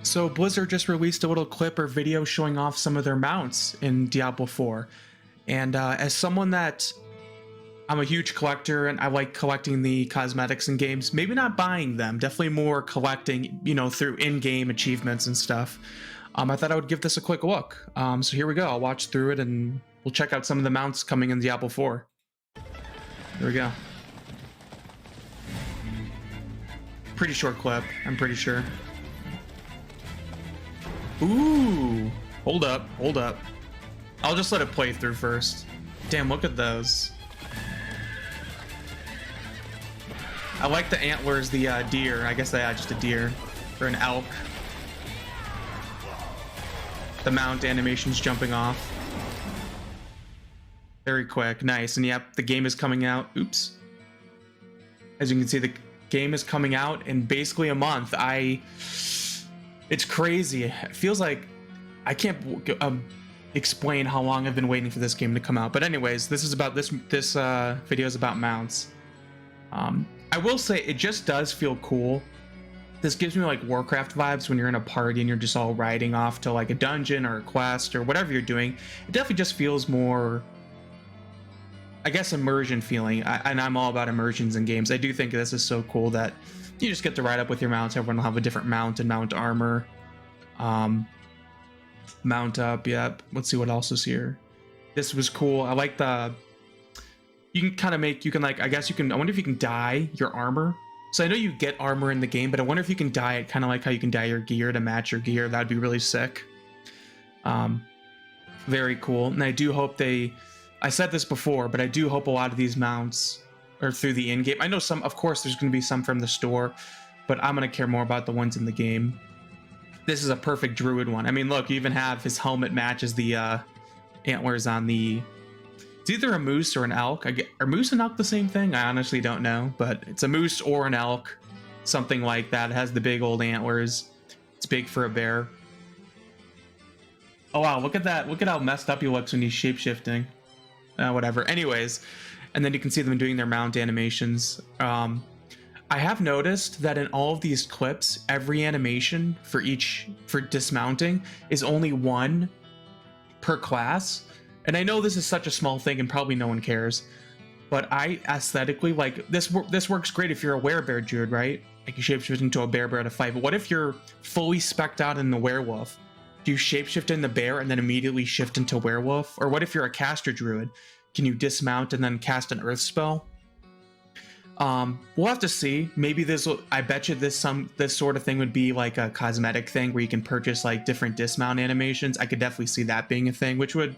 So Blizzard just released a little clip or video showing off some of their mounts in Diablo 4. And as someone that I'm a huge collector and I like collecting the cosmetics in games, maybe not buying them, definitely more collecting, through in-game achievements and stuff. I thought I would give this a quick look. So here we go. I'll watch through it and we'll check out some of the mounts coming in Diablo 4. Here we go. Pretty short clip, I'm pretty sure. Ooh, hold up. I'll just let it play through first. Damn, look at those. I like the antlers, the deer. I guess they are just a deer or an elk. The mount animation's jumping off. Very quick, nice. And yep, the game is coming out. Oops. As you can see, the game is coming out in basically a month. It's crazy. It feels like I can't explain how long I've been waiting for this game to come out. But anyways, this video is about mounts. I will say it just does feel cool. This gives me like Warcraft vibes when you're in a party and you're just all riding off to like a dungeon or a quest or whatever you're doing. It definitely just feels more, I guess, immersion feeling. And I'm all about immersions in games. I do think this is so cool that you just get to ride up with your mounts. Everyone will have a different mount and mount armor. Mount up, yep. Let's see what else is here. This was cool. I like the... I wonder if you can dye your armor. So I know you get armor in the game, but I wonder if you can dye it kind of like how you can dye your gear to match your gear. That'd be really sick. Very cool. And I do hope I said this before, but I do hope a lot of these mounts are through the in-game. I know some, of course, there's going to be some from the store, but I'm going to care more about the ones in the game. This is a perfect druid one. I mean, look, you even have his helmet matches the antlers on the... It's either a moose or an elk. Are moose and elk the same thing? I honestly don't know, but it's a moose or an elk. Something like that. It has the big old antlers. It's big for a bear. Oh, wow, look at that. Look at how messed up he looks when he's shape-shifting. Whatever. Anyways, and then you can see them doing their mount animations. I have noticed that in all of these clips, every animation for dismounting is only one per class. And I know this is such a small thing and probably no one cares, but I aesthetically like this. This works great if you're a werebear druid, right? Like you shapeshift into a bear to fight. But what if you're fully specced out in the werewolf? Do you shapeshift in the bear and then immediately shift into werewolf? Or what if you're a caster druid? Can you dismount and then cast an earth spell? We'll have to see. Maybe I bet you this sort of thing would be like a cosmetic thing where you can purchase like different dismount animations. I could definitely see that being a thing, which would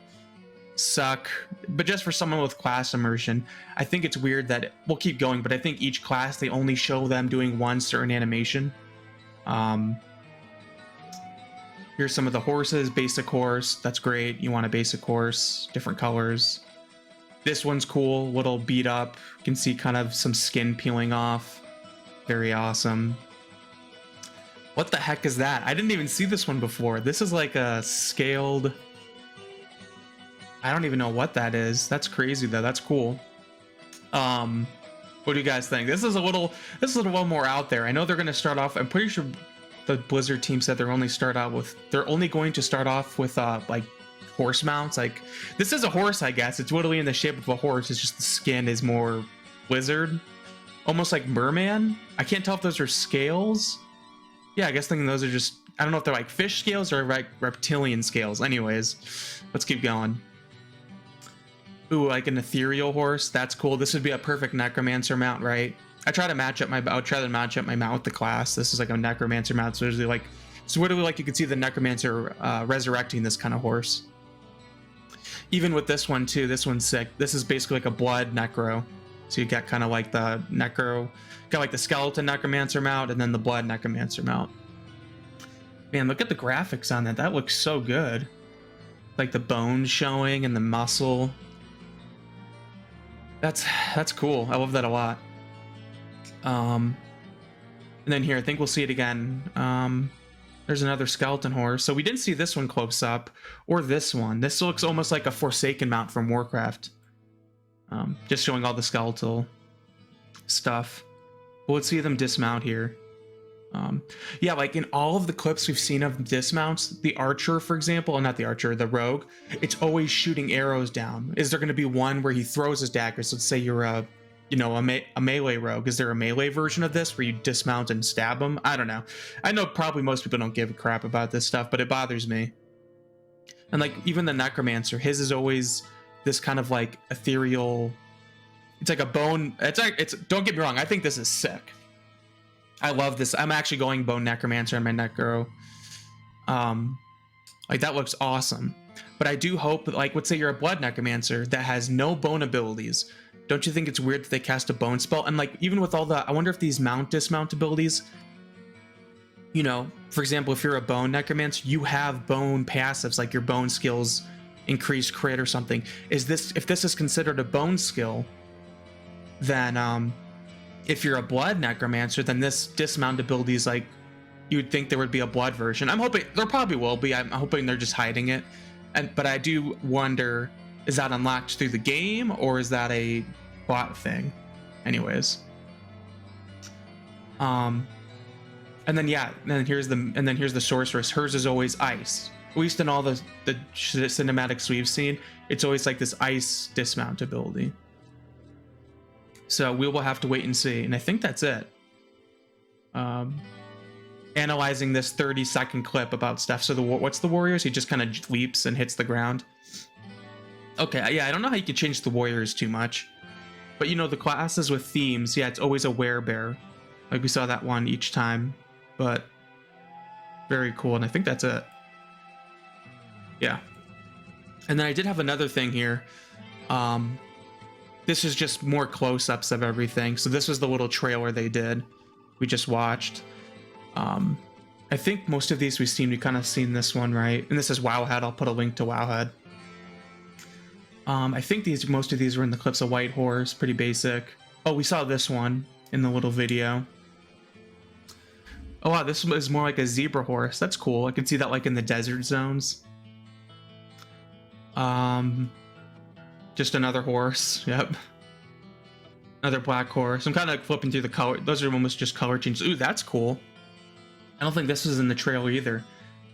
suck. But just for someone with class immersion, I think it's weird that we'll keep going, but I think each class they only show them doing one certain animation. Here's some of the horses. Basic horse, that's great. You want a basic horse, different colors. This one's cool, little beat up. You can see kind of some skin peeling off. Very awesome. What the heck is that? I didn't even see this one before. This is like a scaled... I don't even know what that is. That's crazy though. That's cool. What do you guys think? This is a little more out there. I know they're going to start off. I'm pretty sure the Blizzard team said they're only going to start off with like horse mounts. Like this is a horse, I guess. It's literally in the shape of a horse. It's just the skin is more lizard, almost like merman. I can't tell if those are scales. Yeah, I guess thinking those are just, I don't know if they're like fish scales or like reptilian scales. Anyways, let's keep going. Ooh, like an ethereal horse. That's cool. This would be a perfect necromancer mount, right? I try to match up my mount with the class. This is like a necromancer mount. So usually like, so literally like you can see the necromancer resurrecting this kind of horse. Even with this one too, this one's sick. This is basically like a blood necro. So you get kind of like the got like the skeleton necromancer mount and then the blood necromancer mount. Man, look at the graphics on that. That looks so good. Like the bones showing and the muscle. That's cool. I love that a lot. And then here, I think we'll see it again. There's another skeleton horse. So we didn't see this one close up, or this one. This looks almost like a Forsaken mount from Warcraft. Just showing all the skeletal stuff. But let's see them dismount here. Um, yeah, like in all of the clips we've seen of dismounts, the archer, for example, and not the archer, the rogue, it's always shooting arrows down. Is there going to be one where he throws his daggers? Let's say you're a, you know, a melee rogue. Is there a melee version of this where you dismount and stab him? I don't know. I know probably most people don't give a crap about this stuff, but it bothers me. And like even the necromancer, his is always this kind of like ethereal. It's like a bone. It's like, it's, don't get me wrong, I think this is sick. I love this. I'm actually going bone necromancer on my necro. Like that looks awesome. But I do hope that, like, let's say you're a blood necromancer that has no bone abilities. Don't you think it's weird that they cast a bone spell? And like, even with all the, I wonder if these mount dismount abilities, you know, for example, if you're a bone necromancer, you have bone passives, like your bone skills increase crit or something. Is this, if this is considered a bone skill, then if you're a blood necromancer, then this dismount ability is like, you would think there would be a blood version. I'm hoping there probably will be. I'm hoping they're just hiding it. But I do wonder, is that unlocked through the game or is that a bot thing? Anyways. And then yeah, and then here's the sorceress. Hers is always ice. At least in all the cinematics we've seen, it's always like this ice dismount ability. So we will have to wait and see. And I think that's it. Analyzing this 30-second clip about stuff. So what's the warriors? He just kind of leaps and hits the ground. Okay, yeah, I don't know how you can change the warriors too much. But you know, the classes with themes, yeah, it's always a werebear. Like we saw that one each time. But very cool. And I think that's it. Yeah. And then I did have another thing here. This is just more close-ups of everything. So this was the little trailer they did. We just watched. I think most of these we've kind of seen this one, right? And this is Wowhead. I'll put a link to Wowhead. I think most of these were in the clips of White Horse, pretty basic. Oh, we saw this one in the little video. Oh wow, this is more like a zebra horse. That's cool. I can see that like in the desert zones. Just another horse. Yep. Another black horse. I'm kind of flipping through the color. Those are almost just color changes. Ooh, that's cool. I don't think this was in the trailer either.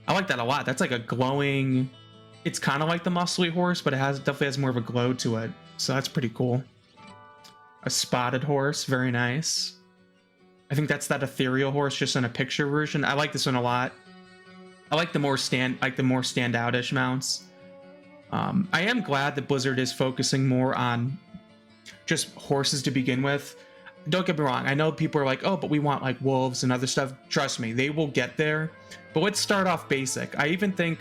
I like that a lot. That's like a glowing... It's kind of like the muscly horse, but it definitely has more of a glow to it. So that's pretty cool. A spotted horse. Very nice. I think that's that ethereal horse just in a picture version. I like this one a lot. I like the more standout-ish mounts. I am glad that Blizzard is focusing more on just horses to begin with. Don't get me wrong, I know people are like, oh, but we want like wolves and other stuff. Trust me, they will get there. But let's start off basic. I even think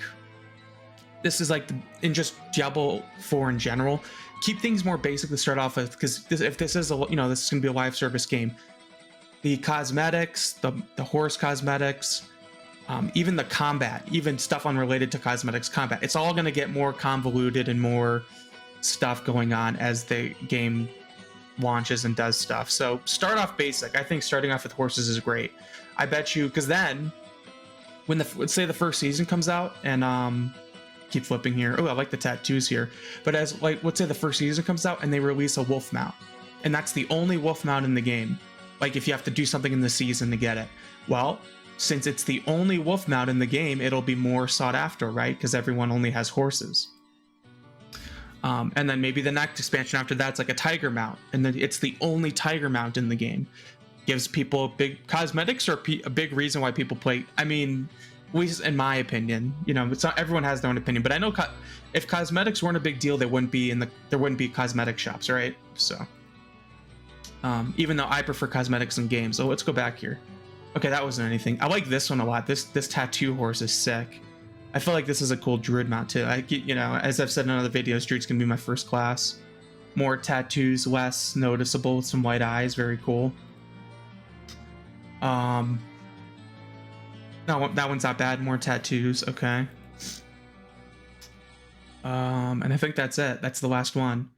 this is like in just Diablo 4 in general, keep things more basic to start off with, because if this is a, you know, this is gonna be a live service game. The cosmetics, the horse cosmetics, even the combat, even stuff unrelated to cosmetics combat, it's all going to get more convoluted and more stuff going on as the game launches and does stuff. So start off basic. I think starting off with horses is great. I bet you, because then when let's say the first season comes out, and keep flipping here. Oh, I like the tattoos here. But as like, let's say the first season comes out and they release a wolf mount, and that's the only wolf mount in the game. Like if you have to do something in the season to get it, well, since it's the only wolf mount in the game, it'll be more sought after, right? Because everyone only has horses. And then maybe the next expansion after that's like a tiger mount, and then it's the only tiger mount in the game. Gives people big cosmetics, or a big reason why people play. I mean, at least in my opinion, you know, it's not, everyone has their own opinion, but I know if cosmetics weren't a big deal, there wouldn't be cosmetic shops, right? So. Even though I prefer cosmetics in games. So let's go back here. Okay, that wasn't anything. I like this one a lot. This tattoo horse is sick. I feel like this is a cool druid mount too. You know, as I've said in other videos, druid's gonna be my first class. More tattoos, less noticeable, with some white eyes. Very cool. No, that one's not bad. More tattoos. Okay. And I think that's it. That's the last one.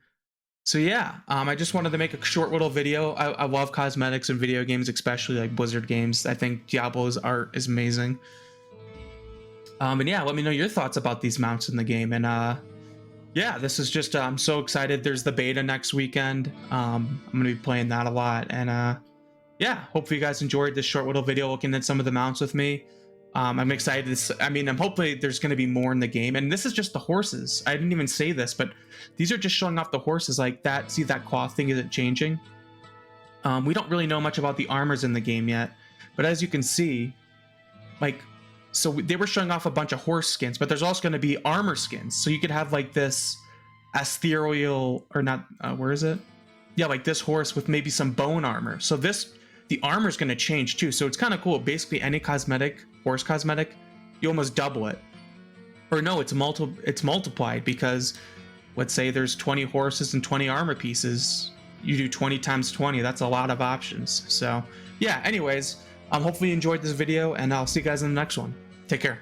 So yeah, I just wanted to make a short little video. I love cosmetics in video games, especially like Blizzard games. I think Diablo's art is amazing. And yeah, let me know your thoughts about these mounts in the game. And yeah, this is just, I'm so excited. There's the beta next weekend. I'm gonna be playing that a lot. And yeah, hopefully you guys enjoyed this short little video looking at some of the mounts with me. I'm excited I mean, I'm hopefully there's going to be more in the game, and this is just the horses. I didn't even say this, but these are just showing off the horses like that. See that cloth thing isn't changing. We don't really know much about the armors in the game yet, but as you can see, like, so they were showing off a bunch of horse skins, but there's also going to be armor skins. So you could have like this ethereal, or not, where is it? Yeah, like this horse with maybe some bone armor. So the armor is going to change too. So it's kind of cool. Basically, any cosmetic, horse cosmetic, you almost double it. Or no, it's multiplied, because let's say there's 20 horses and 20 armor pieces. You do 20 times 20. That's a lot of options. So yeah, anyways, hopefully you enjoyed this video, and I'll see you guys in the next one. Take care.